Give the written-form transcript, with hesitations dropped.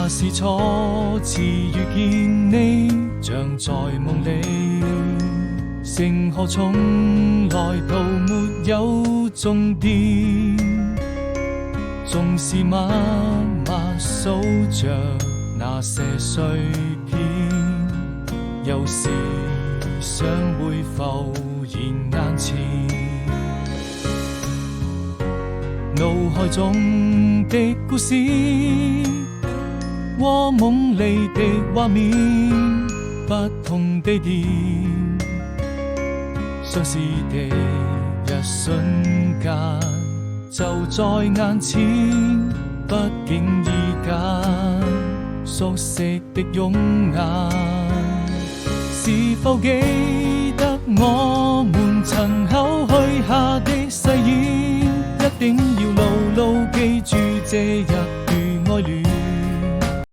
那是初次遇見你，像在夢裏。星河從來都沒有終點，縱是默默數着那些碎片，有時想會浮現眼前。腦海中的故事和夢裏的畫面，不同地點，相似的一瞬間就在眼前，不經意間熟悉的容顏，是否記得我們曾口許下的誓言，一定要牢牢記住這一